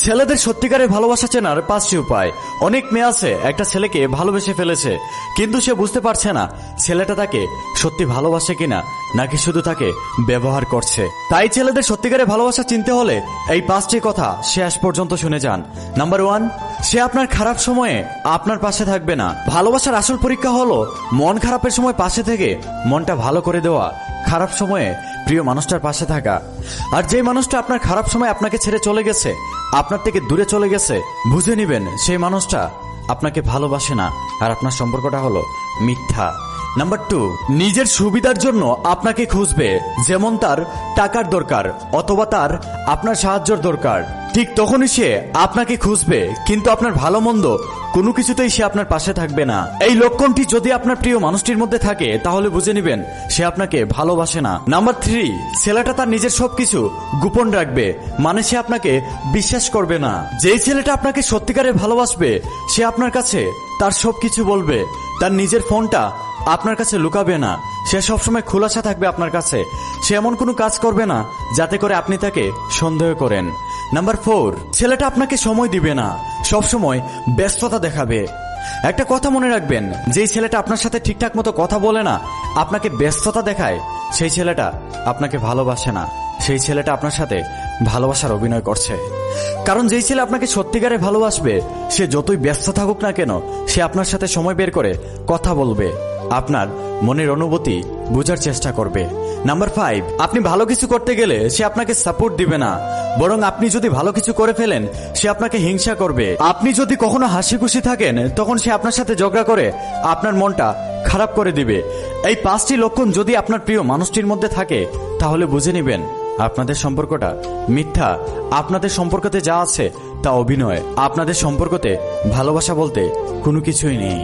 ছেলেদের সত্যিকারের ভালোবাসা চেনার 5টি উপায়। অনেক মেয়ে আছে একটা ছেলেকে ভালোবেসে ফেলেছে, কিন্তু সে বুঝতে পারছে না ছেলেটা তাকে সত্যি ভালোবাসে কিনা নাকি শুধু তাকে ব্যবহার করছে। তাই ছেলেদের সত্যিকারের ভালোবাসা চিনতে হলে এই 5টি কথা শেষ পর্যন্ত শুনে যান। নাম্বার 1, সে আপনার খারাপ সময়ে আপনার পাশে থাকবে না। ভালোবাসার আসল পরীক্ষা হলো মন খারাপের সময় পাশে থেকে মনটা ভালো করে দেওয়া, খারাপ সময়ে প্রিয় মানুষটার পাশে থাকা। আর যে মানুষটা আপনার খারাপ সময় আপনাকে ছেড়ে চলে গেছে, আপনার থেকে দূরে চলে গেছে, বুঝে নিবেন সেই মানুষটা আপনাকে ভালোবাসে না আর আপনার সম্পর্কটা হলো মিথ্যা। নাম্বার 2, নিজের সুবিধার জন্য আপনাকে খুঁজবে। যেমন তার টাকার দরকার অথবা তার আপনার সাহায্যের দরকার, ঠিক তখনই সে আপনাকে খুঁজবে, কিন্তু আপনার ভালো মন্দ কোনো কিছুতেই সে আপনার পাশে থাকবে না। এই লক্ষণটি যদি আপনার প্রিয় মানুষটির মধ্যে থাকে তাহলে বুঝে নিবেন সে আপনাকে ভালোবাসে না। নাম্বার 3, ছেলেটা তার নিজের সবকিছু গোপন রাখবে, মানে সে আপনাকে বিশ্বাস করবে না। যেই ছেলেটা আপনাকে সত্যিকারে ভালোবাসবে সে আপনার কাছে তার সবকিছু বলবে, তার নিজের ফোনটা আপনার কাছে লুকাবে না, সে সবসময় খোলাসা থাকবে আপনার কাছে। সে এমন কোনো কাজ করবে না যাতে করে আপনি তাকে সন্দেহ করেন। নাম্বার 4, ছেলেটা আপনাকে সময় দিবে না, সবসময় ব্যস্ততা দেখাবে। একটা কথা মনে রাখবেন, যেই ছেলেটা আপনার সাথে ঠিকঠাক মতো কথা বলে না, আপনাকে ব্যস্ততা দেখায়, সেই ছেলেটা আপনাকে ভালোবাসে না, সেই ছেলেটা আপনার সাথে ভালোবাসার অভিনয় করছে। কারণ যেই ছেলে আপনাকে সত্যিকারে ভালোবাসবে সে যতই ব্যস্ত থাকুক না কেন সে আপনার সাথে সময় বের করে কথা বলবে, আপনার মনের অনুভূতি বোঝার চেষ্টা করবে। নাম্বার 5, আপনি ভালো কিছু করতে গেলে সে আপনাকে সাপোর্ট দিবে না, বরং আপনি যদি ভালো কিছু করে ফেলেন সে আপনাকে হিংসা করবে। আপনি যদি কখনো হাসি খুশি থাকেন তখন সে আপনার সাথে ঝগড়া করে আপনার মনটা খারাপ করে দিবে। এই 5টি লক্ষণ যদি আপনার প্রিয় মানুষটির মধ্যে থাকে তাহলে বুঝে নেবেন আপনাদের সম্পর্কটা মিথ্যা। আপনাদের সম্পর্কতে যা আছে তা অভিনয়। আপনাদের সম্পর্কতে ভালোবাসা বলতে কোনো কিছুই নেই।